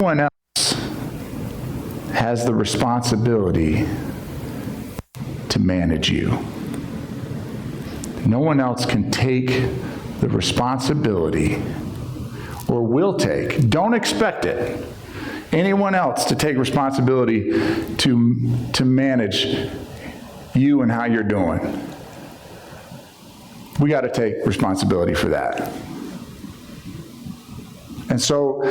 one else has the responsibility to manage you. No one else can take the responsibility or will take. Don't expect it. Anyone else to take responsibility to manage you and how you're doing. We got to take responsibility for that. And so,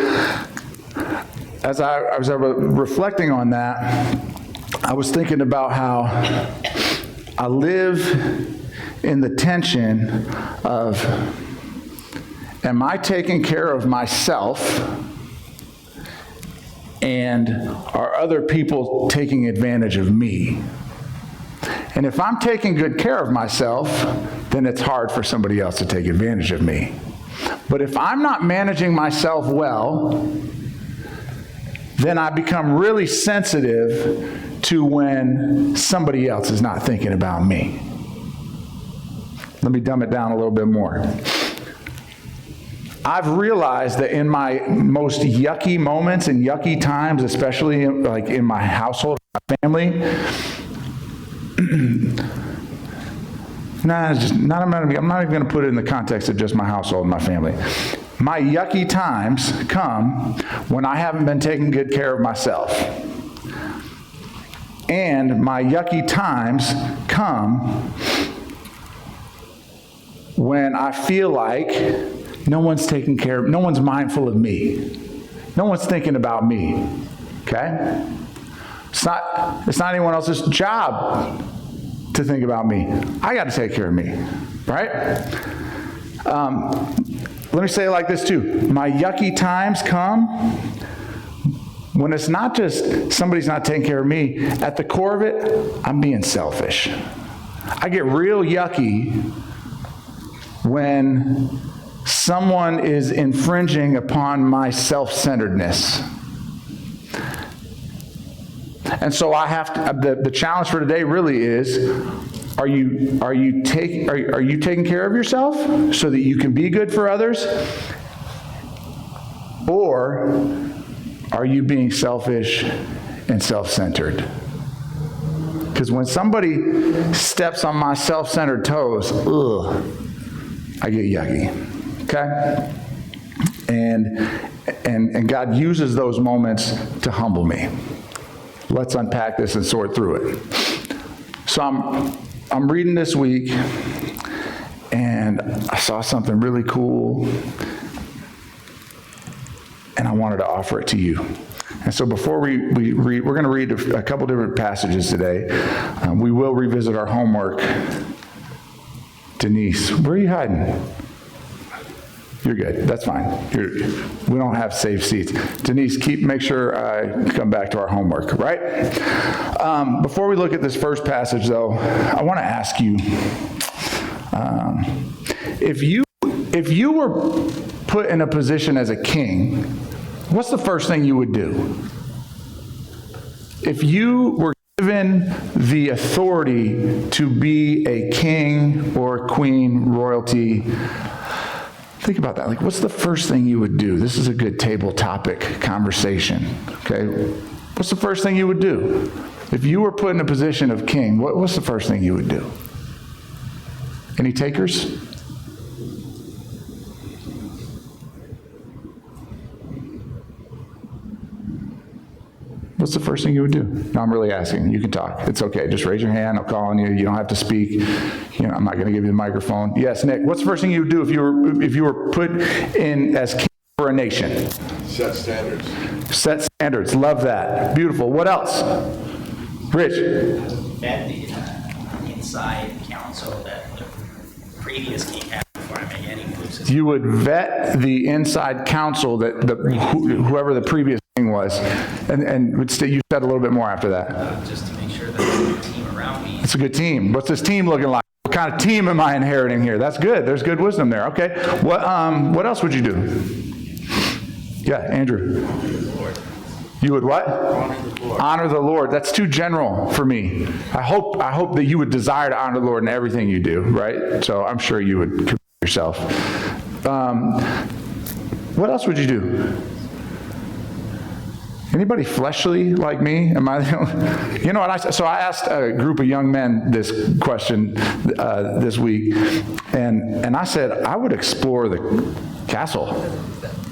as I was reflecting on that, I was thinking about how I live in the tension of, am I taking care of myself, and are other people taking advantage of me? And if I'm taking good care of myself, then it's hard for somebody else to take advantage of me. But if I'm not managing myself well, then I become really sensitive to when somebody else is not thinking about me. Let me dumb it down a little bit more. I've realized that in my most yucky moments and yucky times, especially like in my household, my family, I'm not even going to put it in the context of just my household and my family. My yucky times come when I haven't been taking good care of myself. And my yucky times come when I feel like no one's taking care of, no one's mindful of me. No one's thinking about me. Okay? It's not anyone else's job to think about me. I got to take care of me, right? Let me say it like this too. My yucky times come when it's not just somebody's not taking care of me. At the core of it, I'm being selfish. I get real yucky when someone is infringing upon my self-centeredness. And so I have to, the challenge for today really is, are you taking care of yourself so that you can be good for others? Or are you being selfish and self-centered? Because when somebody steps on my self-centered toes, I get yucky. Okay? And God uses those moments to humble me. Let's unpack this and sort through it. So I'm reading this week, and I saw something really cool, and I wanted to offer it to you. And so before we read, we're going to read a couple different passages today. We will revisit our homework. Denise, where are you hiding? You're good. That's fine. We don't have safe seats. Denise, make sure I come back to our homework, right? Before we look at this first passage, though, I want to ask you, if you were put in a position as a king, what's the first thing you would do? If you were given the authority to be a king or queen, royalty, think about that. Like, what's the first thing you would do? This is a good table topic conversation, okay? What's the first thing you would do? If you were put in a position of king, what's the first thing you would do? Any takers? What's the first thing you would do? No, I'm really asking. You can talk. It's okay. Just raise your hand. I'll call on you. You don't have to speak. I'm not going to give you the microphone. Yes, Nick. What's the first thing you would do if you were put in as king for a nation? Set standards. Set standards. Love that. Beautiful. What else? Rich. Vet the inside counsel that the previous king had before I make any moves. You would vet the inside counsel that whoever the previous king was, and you said a little bit more after that. Just to make sure that there's a good team around me. It's a good team. What's this team looking like? What kind of team am I inheriting here? That's good. There's good wisdom there. Okay. What else would you do? Yeah, Andrew. You would what? Honor the Lord. Honor the Lord. That's too general for me. I hope that you would desire to honor the Lord in everything you do, right? So I'm sure you would commit yourself. What else would you do? Anybody fleshly like me? Am I the only, you know what so I asked a group of young men this question this week, and I said I would explore the castle.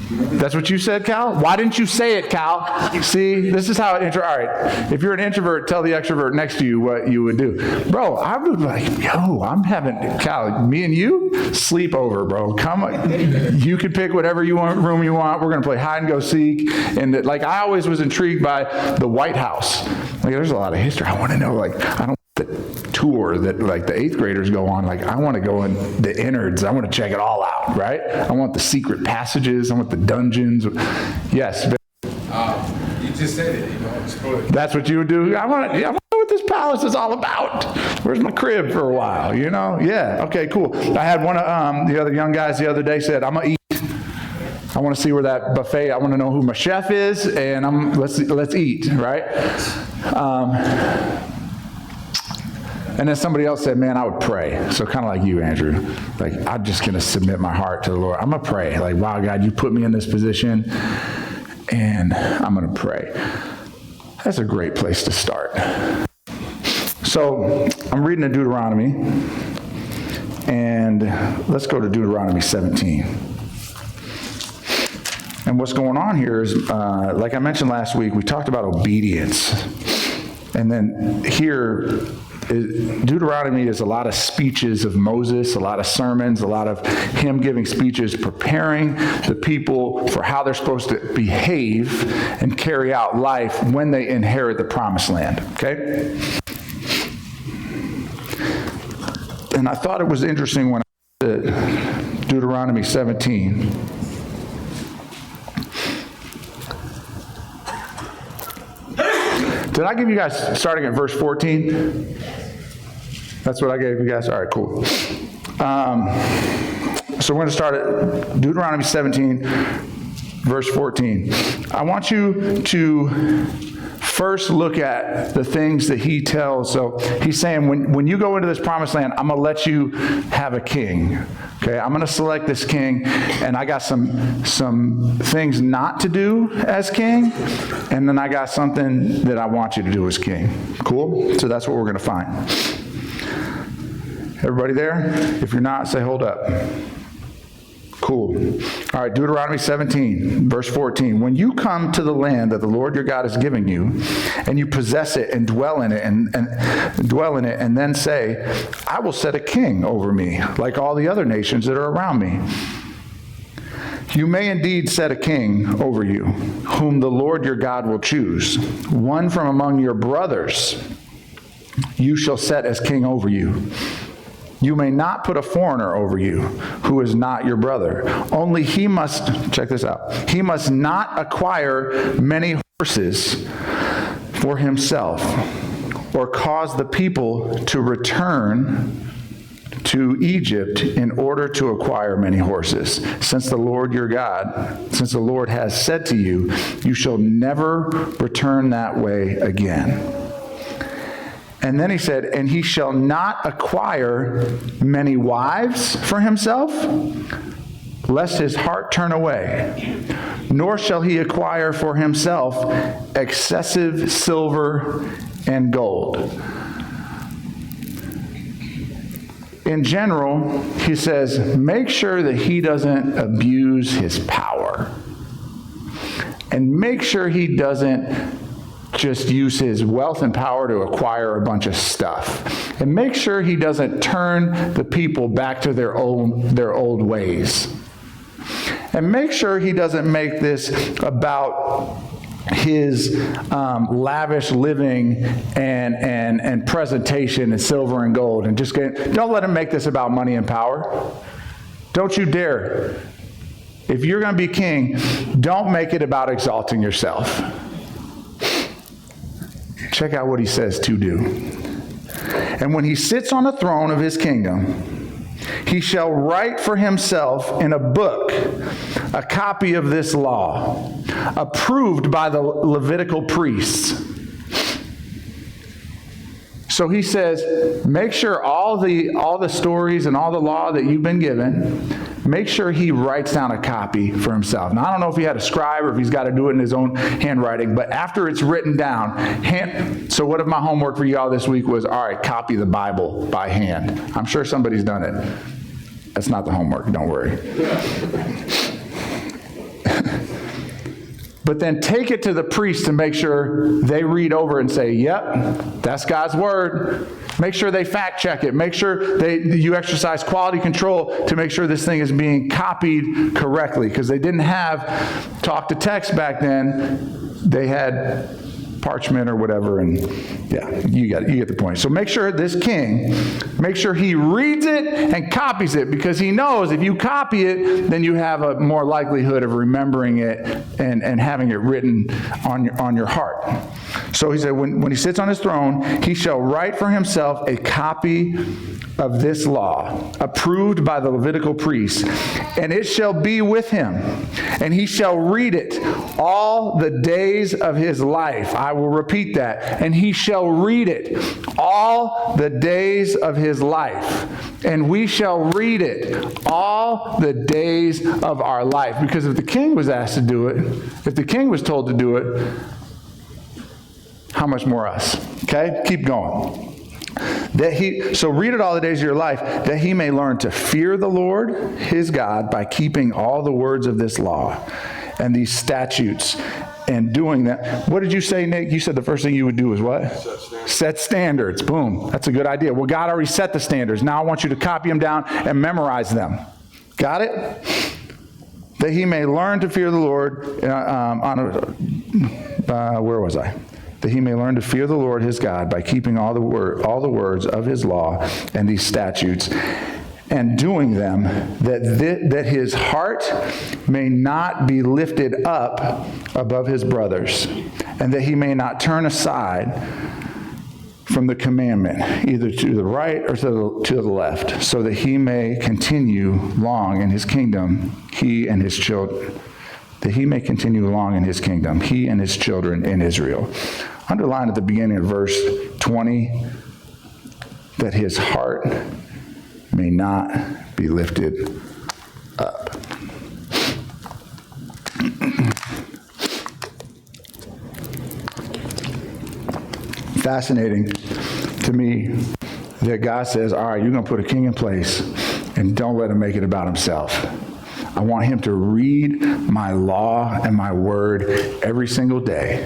That's what you said, Cal? Why didn't you say it, Cal? See, this is how all right, if you're an introvert, tell the extrovert next to you what you would do. Bro, I would like, yo, I'm having, Cal, me and you, sleep over, bro. Come, you can pick whatever room you want. We're going to play hide and go seek. And like, I always was intrigued by the White House. Like, there's a lot of history. I want to know, like, I don't the tour that like the 8th graders go on. Like, I want to go in the innards. I want to check it all out, right? I want the secret passages. I want the dungeons. Yes. You just said it, explore it. That's what you would do. I want to know what this palace is all about. Where's my crib for a while, Yeah. Okay, cool. I had one of the other young guys the other day said, I'm going to eat. I want to see where that buffet, I want to know who my chef is, and let's eat, right? And then somebody else said, man, I would pray. So kind of like you, Andrew. Like, I'm just going to submit my heart to the Lord. I'm going to pray. Like, wow, God, you put me in this position, and I'm going to pray. That's a great place to start. So I'm reading the Deuteronomy, and let's go to Deuteronomy 17. And what's going on here is, like I mentioned last week, we talked about obedience. And then here, Deuteronomy is a lot of speeches of Moses, a lot of sermons, a lot of him giving speeches, preparing the people for how they're supposed to behave and carry out life when they inherit the promised land, okay? And I thought it was interesting when I read Deuteronomy 17. Did I give you guys starting at verse 14? That's what I gave you guys? All right, cool. So we're going to start at Deuteronomy 17, verse 14. I want you to first look at the things that he tells. So he's saying, when you go into this promised land, I'm going to let you have a king. Okay, I'm going to select this king, and I got some things not to do as king, and then I got something that I want you to do as king. Cool? So that's what we're going to find. Everybody there? If you're not, say hold up. Cool. All right, Deuteronomy 17, verse 14. When you come to the land that the Lord your God is giving you, and you possess it and dwell in it, and then say, I will set a king over me, like all the other nations that are around me. You may indeed set a king over you, whom the Lord your God will choose, one from among your brothers you shall set as king over you. You may not put a foreigner over you who is not your brother. Only he must, check this out, he must not acquire many horses for himself or cause the people to return to Egypt in order to acquire many horses. Since the Lord your God, since the Lord has said to you, you shall never return that way again. And then he said, and he shall not acquire many wives for himself, lest his heart turn away, nor shall he acquire for himself excessive silver and gold. In general, he says, make sure that he doesn't abuse his power. And make sure he doesn't just use his wealth and power to acquire a bunch of stuff. And make sure he doesn't turn the people back to their old ways. And make sure he doesn't make this about his lavish living and presentation and silver and gold. And don't let him make this about money and power. Don't you dare. If you're going to be king, don't make it about exalting yourself. Check out what he says to do. And when he sits on the throne of his kingdom, he shall write for himself in a book a copy of this law, approved by the Levitical priests. So he says, make sure all the stories and all the law that you've been given, make sure he writes down a copy for himself. Now, I don't know if he had a scribe or if he's got to do it in his own handwriting, but after it's written down, so what if my homework for y'all this week was, all right, copy the Bible by hand? I'm sure somebody's done it. That's not the homework, don't worry. But then take it to the priest to make sure they read over and say, yep, that's God's word. Make sure they fact check it. Make sure you exercise quality control to make sure this thing is being copied correctly. Because they didn't have talk to text back then. They had parchment or whatever, and yeah, you get the point. So make sure this king, make sure he reads it and copies it, because he knows if you copy it, then you have a more likelihood of remembering it and having it written on your heart. So he said, when he sits on his throne, he shall write for himself a copy of this law, approved by the Levitical priests, and it shall be with him, and he shall read it all the days of his life. I will repeat that. And he shall read it all the days of his life. And we shall read it all the days of our life. Because if the king was asked to do it, if the king was told to do it, how much more us? Okay? Keep going. So read it all the days of your life, that he may learn to fear the Lord his God by keeping all the words of this law and these statutes and doing that. What did you say, Nick? You said the first thing you would do is what? Set standards. Boom. That's a good idea. Well, God already set the standards. Now I want you to copy them down and memorize them. Got it? That he may learn to fear the Lord. Where was I? That he may learn to fear the Lord his God by keeping all the words of his law and these statutes, and doing them, that his heart may not be lifted up above his brothers, and that he may not turn aside from the commandment, either to the right or to the left, so that he may continue long in his kingdom, he and his children. That he may continue long in his kingdom, he and his children in Israel. Underline at the beginning of verse 20, that his heart may not be lifted up. Fascinating to me that God says, all right, you're going to put a king in place, and don't let him make it about himself. I want him to read my law and my word every single day.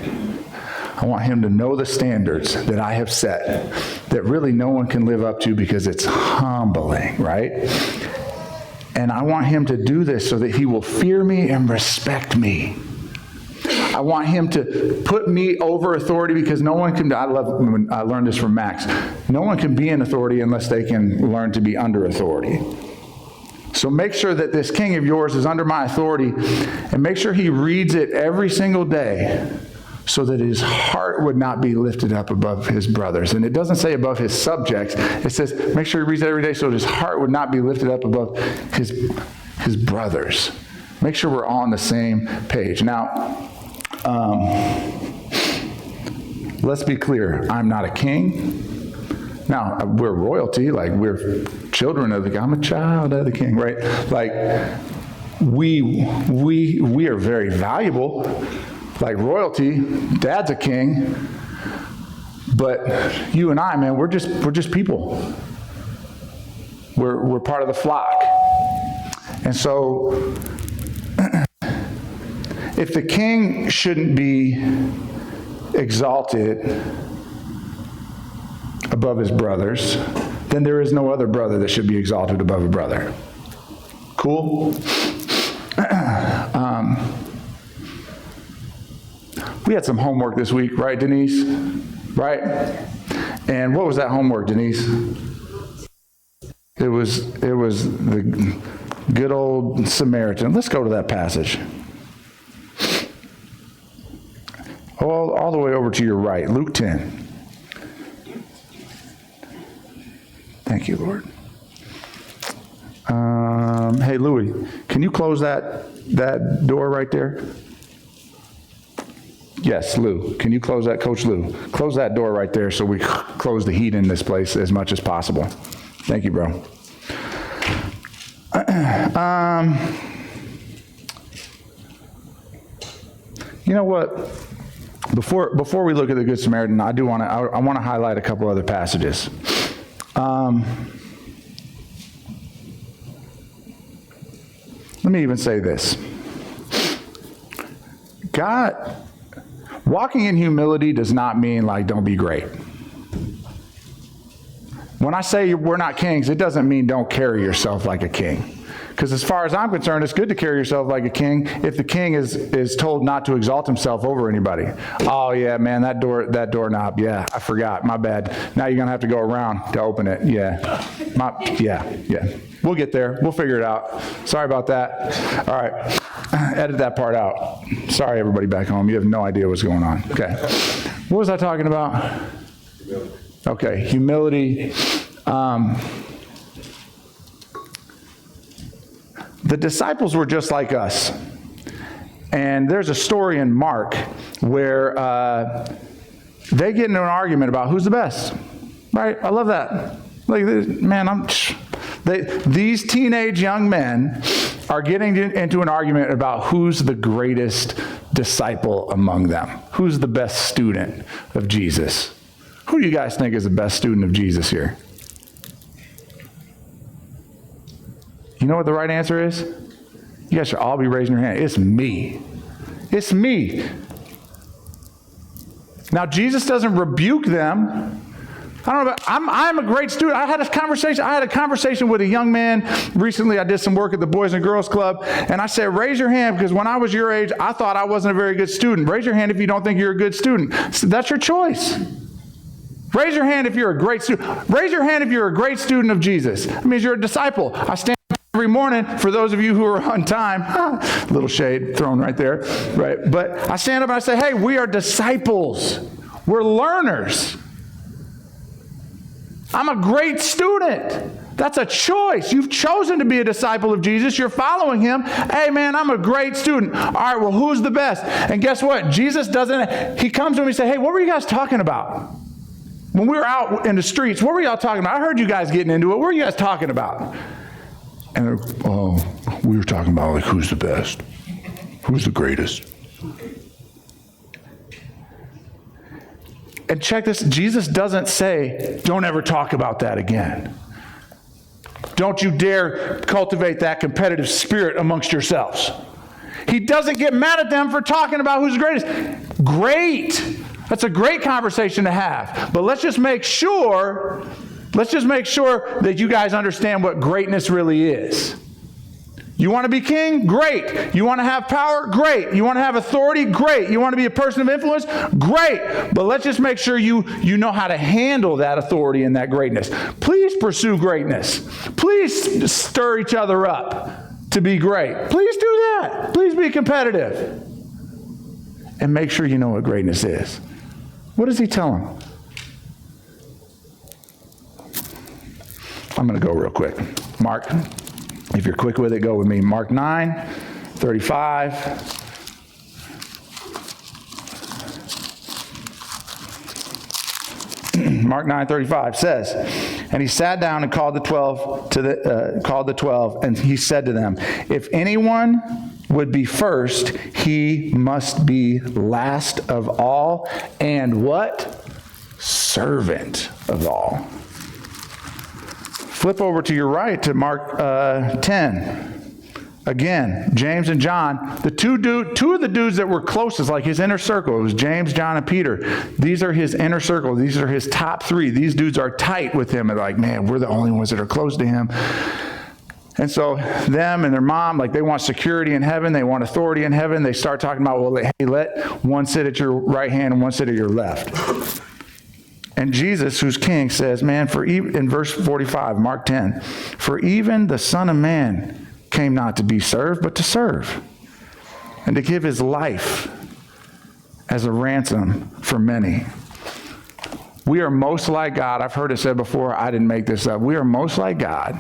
I want him to know the standards that I have set that really no one can live up to, because it's humbling, right? And I want him to do this so that he will fear me and respect me. I want him to put me over authority, because no one can, I learned this from Max, no one can be in authority unless they can learn to be under authority. So make sure that this king of yours is under my authority, and make sure he reads it every single day, so that his heart would not be lifted up above his brothers. And it doesn't say above his subjects. It says make sure he reads it every day so that his heart would not be lifted up above his brothers. Make sure we're all on the same page. Now, let's be clear. I'm not a king. Now, we're royalty, like we're children of the king. I'm a child of the king, right? Like, we are very valuable. Like royalty, Dad's a king, but you and I, man, we're just people. We're part of the flock. And so, if the king shouldn't be exalted above his brothers, then there is no other brother that should be exalted above a brother. Cool? We had some homework this week, right, Denise? Right? And what was that homework, Denise? It was the good old Samaritan. Let's go to that passage. All the way over to your right, Luke 10. Thank you, Lord. Hey, Louis, can you close that door right there? Yes, Lou. Can you close that, Coach Lou? Close that door right there so we close the heat in this place as much as possible. Thank you, bro. You know what? Before we look at the Good Samaritan, I want to highlight a couple other passages. Let me even say this. God, walking in humility does not mean like don't be great. When I say we're not kings, it doesn't mean don't carry yourself like a king. Because as far as I'm concerned, it's good to carry yourself like a king if the king is told not to exalt himself over anybody. Oh yeah, man, that doorknob, yeah, I forgot, my bad. Now you're gonna have to go around to open it. Yeah, yeah. We'll get there. We'll figure it out. Sorry about that. All right, edit that part out. Sorry, everybody back home. You have no idea what's going on. Okay, what was I talking about? Okay, humility. The disciples were just like us. And there's a story in Mark where they get into an argument about who's the best. Right? I love that. Like, man, these teenage young men are getting into an argument about who's the greatest disciple among them. Who's the best student of Jesus? Who do you guys think is the best student of Jesus here? You know what the right answer is? You guys should all be raising your hand. It's me. It's me. Now, Jesus doesn't rebuke them. I don't know, I'm a great student. I had a conversation with a young man recently. I did some work at the Boys and Girls Club, and I said, raise your hand, because when I was your age, I thought I wasn't a very good student. Raise your hand if you don't think you're a good student. So that's your choice. Raise your hand if you're a great student. Raise your hand if you're a great student of Jesus. That means you're a disciple. I stand every morning, for those of you who are on time, little shade thrown right there, right? But I stand up and I say, hey, we are disciples. We're learners. I'm a great student. That's a choice. You've chosen to be a disciple of Jesus. You're following him. Hey, man, I'm a great student. All right, well, who's the best? And guess what? Jesus he comes to me and says, hey, what were you guys talking about? When we were out in the streets, what were y'all talking about? I heard you guys getting into it. What were you guys talking about? And we were talking about, like, who's the best? Who's the greatest? And check this, Jesus doesn't say, don't ever talk about that again. Don't you dare cultivate that competitive spirit amongst yourselves. He doesn't get mad at them for talking about who's the greatest. Great. That's a great conversation to have. But let's just make sure that you guys understand what greatness really is. You want to be king? Great. You want to have power? Great. You want to have authority? Great. You want to be a person of influence? Great. But let's just make sure you know how to handle that authority and that greatness. Please pursue greatness. Please stir each other up to be great. Please do that. Please be competitive. And make sure you know what greatness is. What does he tell them? I'm going to go real quick. Mark, if you're quick with it, go with me. Mark 9:35. Mark 9:35 says, and he sat down and called the 12, and he said to them, if anyone would be first, he must be last of all, and what? Servant of all. Flip over to your right to Mark 10. Again, James and John, the two of the dudes that were closest, like his inner circle, it was James, John, and Peter. These are his inner circle. These are his top three. These dudes are tight with him, and like, man, we're the only ones that are close to him. And so them and their mom, like, they want security in heaven. They want authority in heaven. They start talking about, well, hey, let one sit at your right hand and one sit at your left. And Jesus, who's king, says, man, in verse 45, Mark 10, for even the Son of Man came not to be served, but to serve, and to give his life as a ransom for many. We are most like God. I've heard it said before. I didn't make this up. We are most like God.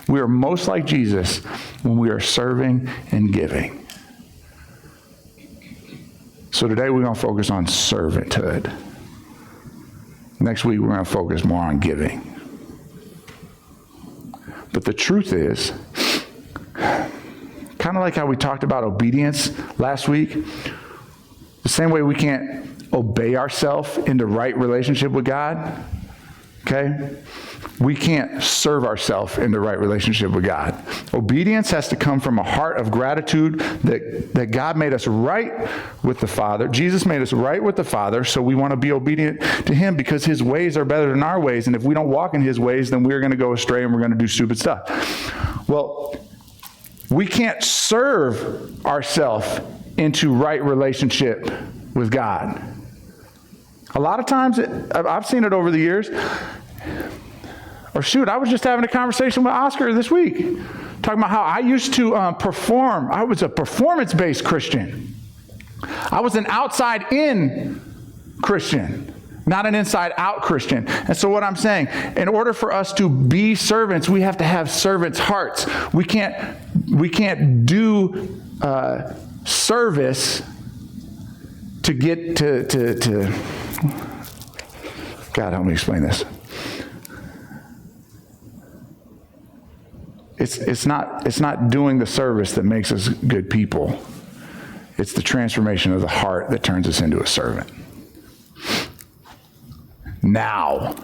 We are most like Jesus when we are serving and giving. So today we're going to focus on servanthood. Next week we're going to focus more on giving. But the truth is, kind of like how we talked about obedience last week. The same way we can't obey ourselves into right relationship with God, okay? We can't serve ourselves into right relationship with God. Obedience has to come from a heart of gratitude that God made us right with the Father. Jesus made us right with the Father, so we want to be obedient to him because his ways are better than our ways. And if we don't walk in his ways, then we're going to go astray and we're going to do stupid stuff. Well, we can't serve ourselves into right relationship with God. A lot of times, I've seen it over the years. Or shoot, I was just having a conversation with Oscar this week, talking about how I used to perform. I was a performance-based Christian. I was an outside-in Christian, not an inside-out Christian. And so what I'm saying, in order for us to be servants, we have to have servants' hearts. We can't do service to get to God, help me explain this. It's not doing the service that makes us good people. It's the transformation of the heart that turns us into a servant. Now,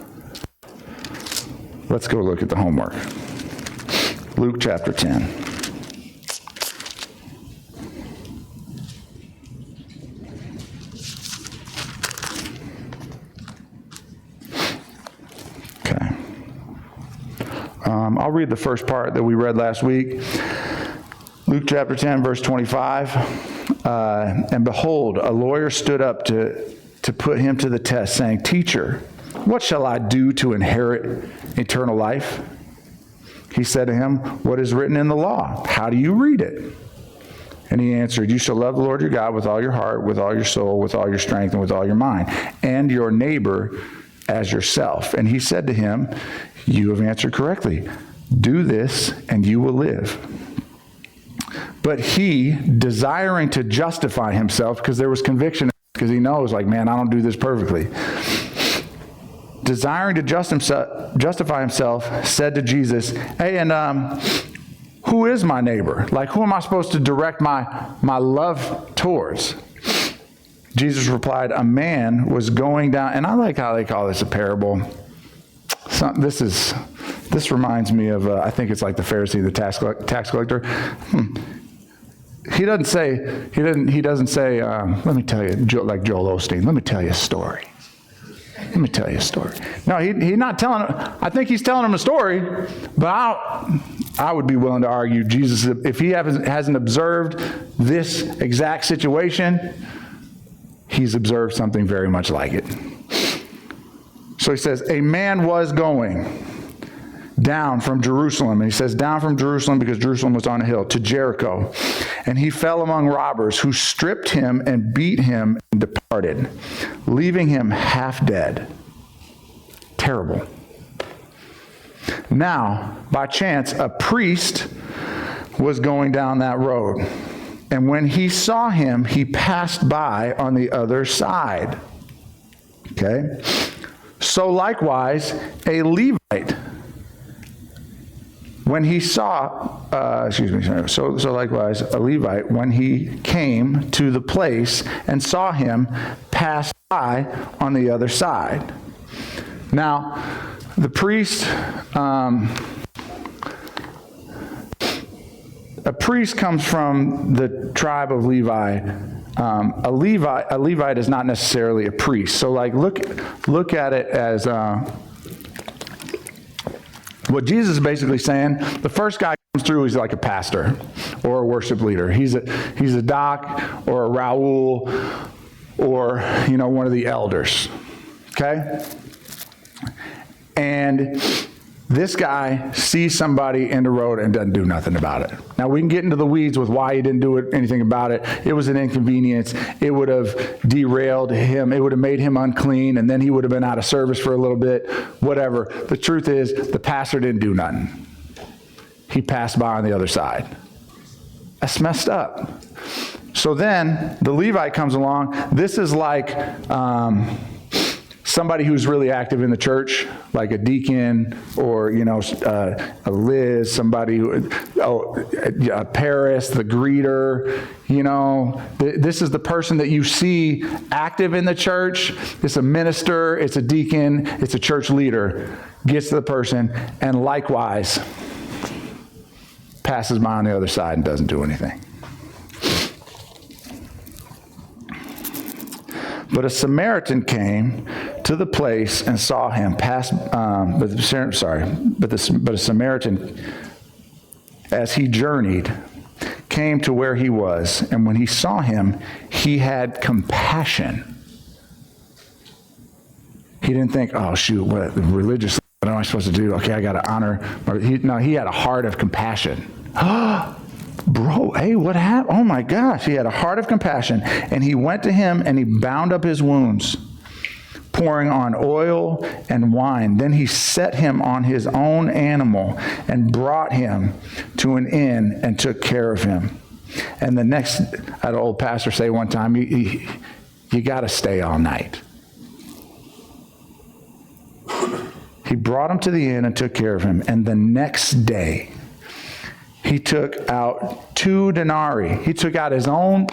let's go look at the homework. Luke chapter 10. Okay. I'll read the first part that we read last week. Luke chapter 10, verse 25. And behold, a lawyer stood up to put him to the test, saying, Teacher, what shall I do to inherit eternal life? He said to him, What is written in the law? How do you read it? And he answered, You shall love the Lord your God with all your heart, with all your soul, with all your strength, and with all your mind, and your neighbor as yourself. And he said to him, You have answered correctly. Do this, and you will live. But he, desiring to justify himself, because there was conviction, because he knows, like, man, I don't do this perfectly. Desiring to justify himself, said to Jesus, Hey, and who is my neighbor? Like, who am I supposed to direct my love towards? Jesus replied, A man was going down, and I like how they call this a parable. This reminds me of, I think it's like the Pharisee, the tax collector. He doesn't say, let me tell you, like Joel Osteen, let me tell you a story. Let me tell you a story. No, he's not telling, I think he's telling him a story, but I would be willing to argue Jesus, if he hasn't observed this exact situation, he's observed something very much like it. So he says, a man was going down from Jerusalem, and he says down from Jerusalem because Jerusalem was on a hill, to Jericho. And he fell among robbers who stripped him and beat him and departed, leaving him half dead. Terrible. Now, by chance, a priest was going down that road. And when he saw him, he passed by on the other side. Okay? So likewise, a Levite, when he saw, so likewise, a Levite, when he came to the place and saw him, passed by on the other side. Now, the priest, a priest comes from the tribe of Levi. A Levite is not necessarily a priest. So, like, look at it as what Jesus is basically saying. The first guy comes through, he's like a pastor or a worship leader. He's a doc or a Raul or one of the elders. Okay, and this guy sees somebody in the road and doesn't do nothing about it. Now, we can get into the weeds with why he didn't do anything about it. It was an inconvenience. It would have derailed him. It would have made him unclean, and then he would have been out of service for a little bit, whatever. The truth is, the pastor didn't do nothing. He passed by on the other side. That's messed up. So then the Levite comes along. This is like somebody who's really active in the church, like a deacon or, a Liz, somebody who, Paris, the greeter, this is the person that you see active in the church. It's a minister, it's a deacon, it's a church leader, gets to the person, and likewise passes by on the other side and doesn't do anything. But a Samaritan came to the place and saw him pass. But a Samaritan, as he journeyed, came to where he was, and when he saw him, he had compassion. He didn't think, "Oh shoot, what religious? What am I supposed to do? Okay, I got to honor." No, he had a heart of compassion. Bro, hey, what happened? Oh my gosh, he had a heart of compassion, and he went to him and he bound up his wounds, pouring on oil and wine. Then he set him on his own animal and brought him to an inn and took care of him. And the next, I had an old pastor say one time, you got to stay all night. He brought him to the inn and took care of him. And the next day, he took out 2 denarii. He took out his own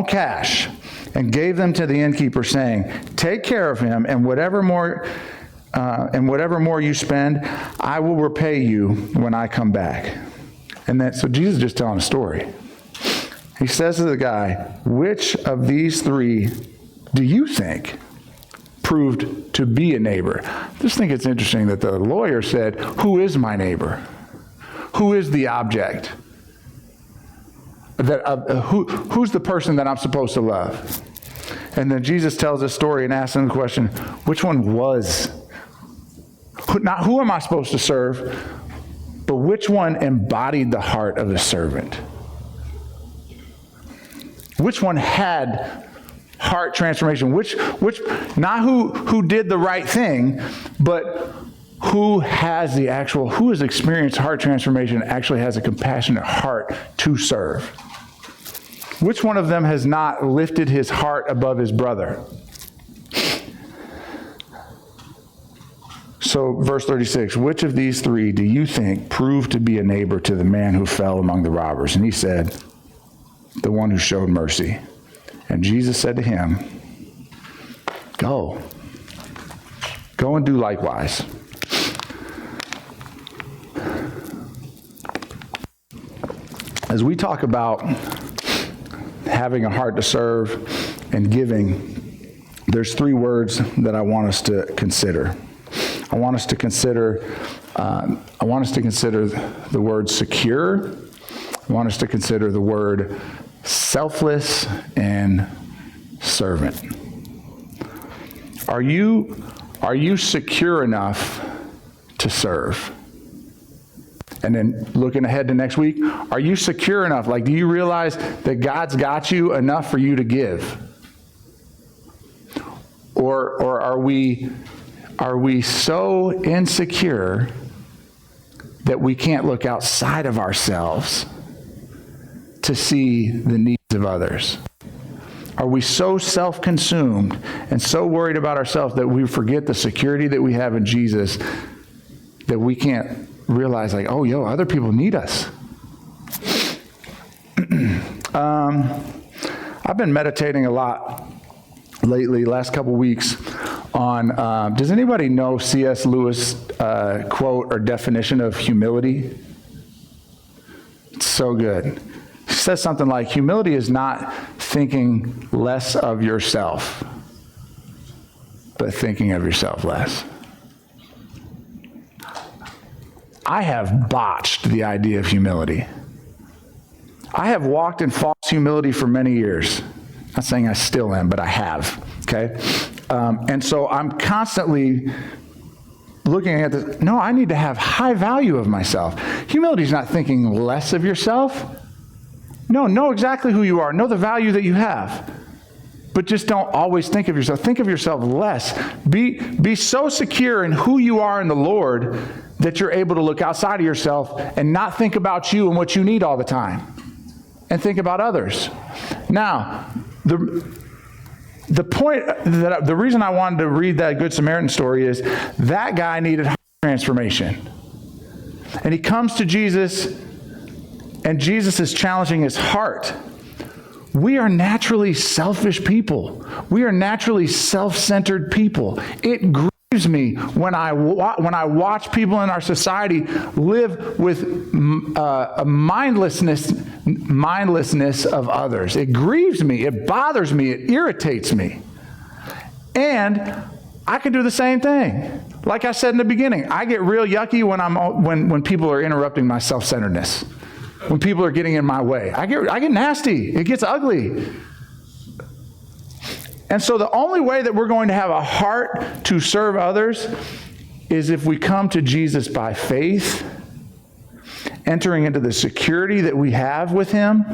cash and gave them to the innkeeper, saying, "Take care of him, and whatever more you spend, I will repay you when I come back." And so Jesus is just telling a story. He says to the guy, "Which of these 3 do you think proved to be a neighbor?" I just think it's interesting that the lawyer said, "Who is my neighbor? Who is the object? Who's the person that I'm supposed to love?" And then Jesus tells a story and asks him the question, which one was? Not who am I supposed to serve, but which one embodied the heart of the servant? Which one had heart transformation? Which not who did the right thing, but who has experienced heart transformation, actually has a compassionate heart to serve? Which one of them has not lifted his heart above his brother? So verse 36, "Which of these 3 do you think proved to be a neighbor to the man who fell among the robbers?" And he said, "The one who showed mercy." And Jesus said to him, Go and do likewise." As we talk about having a heart to serve and giving, there's 3 words that I want us to consider. I want us to consider the word secure. I want us to consider the word selfless and servant. Are you secure enough to serve? And then looking ahead to next week, are you secure enough? Like, do you realize that God's got you enough for you to give? Or are we so insecure that we can't look outside of ourselves to see the needs of others? Are we so self-consumed and so worried about ourselves that we forget the security that we have in Jesus, that we can't realize, like, other people need us? I've been meditating a lot lately, last couple weeks, on, does anybody know C.S. Lewis' quote or definition of humility? It's so good. He says something like, humility is not thinking less of yourself, but thinking of yourself less. I have botched the idea of humility. I have walked in false humility for many years. Not saying I still am, but I have, okay? And so I'm constantly looking at this. No, I need to have high value of myself. Humility is not thinking less of yourself. No, know exactly who you are. Know the value that you have. But just don't always think of yourself. Think of yourself less. Be so secure in who you are in the Lord that you're able to look outside of yourself and not think about you and what you need all the time. And think about others. Now, the reason I wanted to read that Good Samaritan story is that guy needed heart transformation. And he comes to Jesus, and Jesus is challenging his heart. We are naturally selfish people. We are naturally self-centered people. It grieves me when I watch people in our society live with a mindlessness of others. It grieves me. It bothers me. It irritates me. And I can do the same thing. Like I said in the beginning, I get real yucky when people are interrupting my self-centeredness. When people are getting in my way. I get nasty. It gets ugly. And so the only way that we're going to have a heart to serve others is if we come to Jesus by faith, entering into the security that we have with him,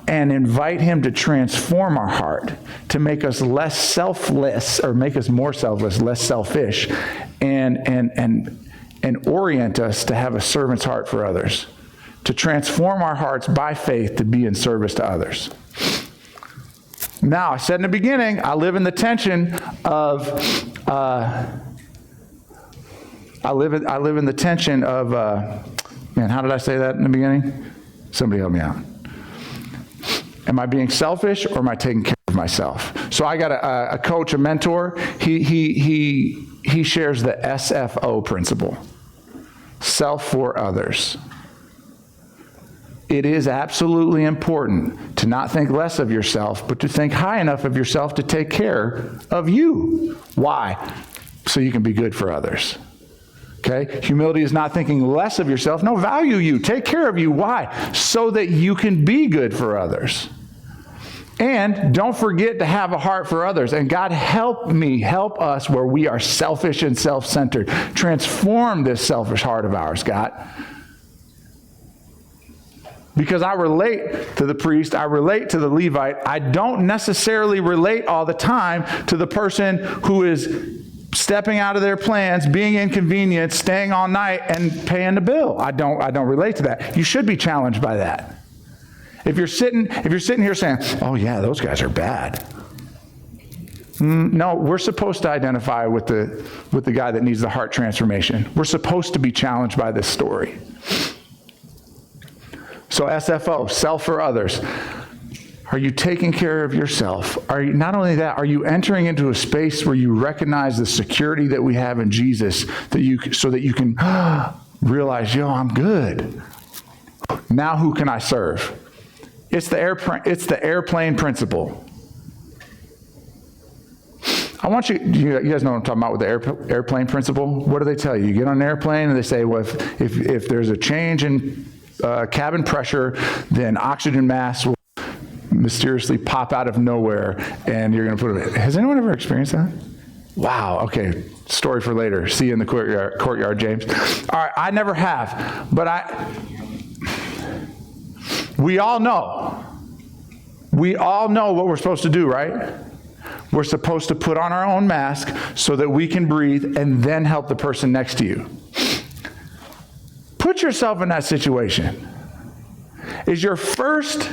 and invite him to transform our heart, to make us less selfless, or make us more selfless, less selfish, and orient us to have a servant's heart for others. To transform our hearts by faith to be in service to others. Now, I said in the beginning, I live in the tension of man, how did I say that in the beginning? Somebody help me out. Am I being selfish, or am I taking care of myself? So I got a coach, a mentor. He shares the SFO principle: self for others. It is absolutely important to not think less of yourself, but to think high enough of yourself to take care of you. Why? So you can be good for others. Okay? Humility is not thinking less of yourself. No, value you. Take care of you. Why? So that you can be good for others. And don't forget to have a heart for others. And God, help us where we are selfish and self-centered. Transform this selfish heart of ours, God. Because I relate to the priest, I relate to the Levite. I don't necessarily relate all the time to the person who is stepping out of their plans, being inconvenienced, staying all night, and paying the bill. I don't relate to that. You should be challenged by that. If you're sitting here saying, "Oh yeah, those guys are bad," no, we're supposed to identify with the guy that needs the heart transformation. We're supposed to be challenged by this story. So SFO, self for others. Are you taking care of yourself? Not only that, are you entering into a space where you recognize the security that we have in Jesus, so that you can realize, I'm good. Now who can I serve? It's the airplane principle. I want you guys know what I'm talking about with the airplane principle? What do they tell you? You get on an airplane and they say, well, if there's a change in cabin pressure, then oxygen masks will mysteriously pop out of nowhere, and you're going to put it. Has anyone ever experienced that? Wow. Okay. Story for later. See you in the courtyard, James. All right. I never have, but we all know. We all know what we're supposed to do, right? We're supposed to put on our own mask so that we can breathe and then help the person next to you. Put yourself in that situation. Is your first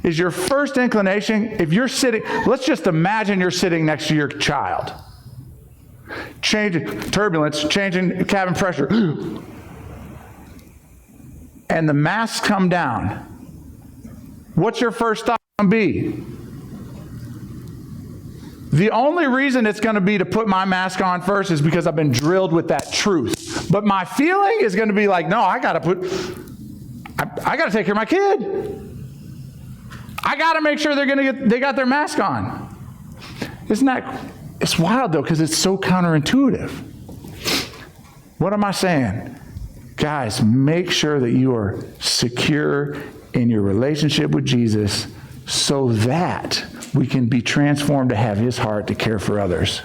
inclination, if you're sitting, let's just imagine you're sitting next to your child. Changing turbulence, changing cabin pressure. And the masks come down. What's your first thought going to be? The only reason it's going to be to put my mask on first is because I've been drilled with that truth. But my feeling is going to be like, no, I got to take care of my kid. I got to make sure they got their mask on. It's wild though, because it's so counterintuitive. What am I saying? Guys, make sure that you are secure in your relationship with Jesus so that we can be transformed to have his heart to care for others.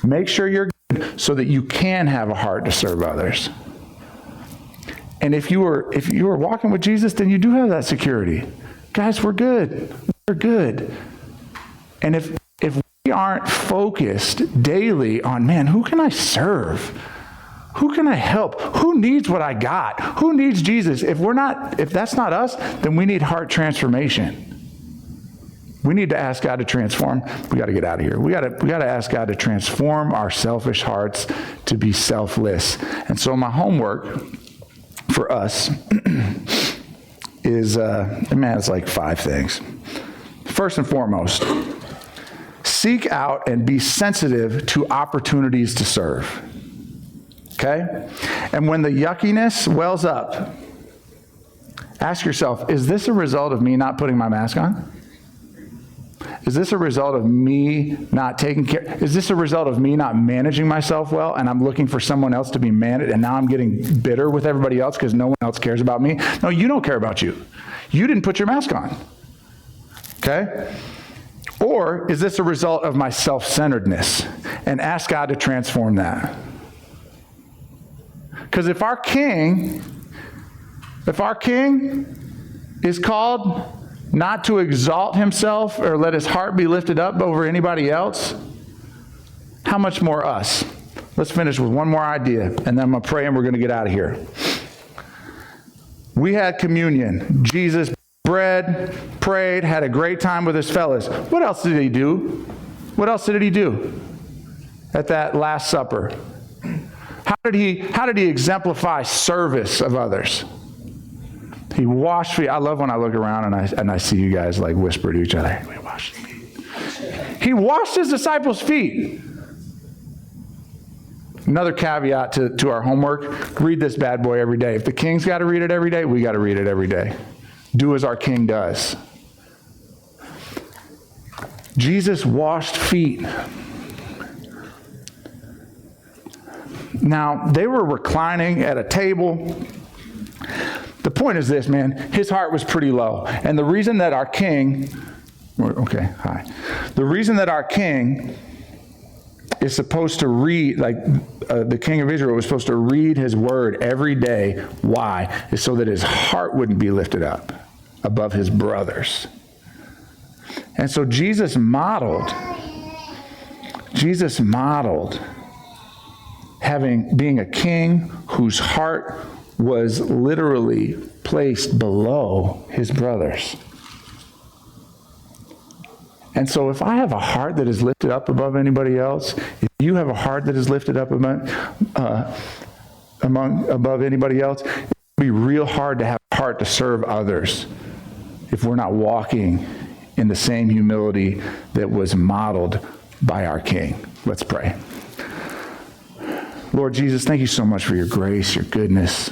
Make sure you're good so that you can have a heart to serve others. And if you are walking with Jesus, then you do have that security. Guys, we're good. We're good. And if we aren't focused daily on, man, who can I serve? Who can I help? Who needs what I got? Who needs Jesus? If that's not us, then we need heart transformation. We need to ask God to transform. We got to get out of here. We got to ask God to transform our selfish hearts to be selfless. And so my homework for us is, it's like 5 things. First and foremost, seek out and be sensitive to opportunities to serve. Okay? And when the yuckiness wells up, ask yourself, is this a result of me not putting my mask on? Is this a result of me not taking care? Is this a result of me not managing myself well and I'm looking for someone else to be managed and now I'm getting bitter with everybody else because no one else cares about me? No, you don't care about you. You didn't put your mask on. Okay? Or is this a result of my self-centeredness? And ask God to transform that. Because if our king is called not to exalt himself or let his heart be lifted up over anybody else, how much more us? Let's finish with one more idea, and then I'm going to pray and we're going to get out of here. We had communion. Jesus bread, prayed, had a great time with his fellas. What else did he do? What else did he do at that Last Supper? How did he exemplify service of others? He washed feet. I love when I look around and I see you guys like whisper to each other, hey, we wash his feet. He washed his disciples' feet. Another caveat to our homework, read this bad boy every day. If the king's got to read it every day, we got to read it every day. Do as our king does. Jesus washed feet. Now, they were reclining at a table. The point is this, man. His heart was pretty low. And the reason that our king, the reason that our king is supposed to read, the king of Israel was supposed to read his word every day. Why? Is so that his heart wouldn't be lifted up above his brothers. And so Jesus modeled being a king whose heart was literally placed below his brothers. And so if I have a heart that is lifted up above anybody else, if you have a heart that is lifted up above anybody else, it would be real hard to have a heart to serve others if we're not walking in the same humility that was modeled by our King. Let's pray. Lord Jesus, thank you so much for your grace, your goodness.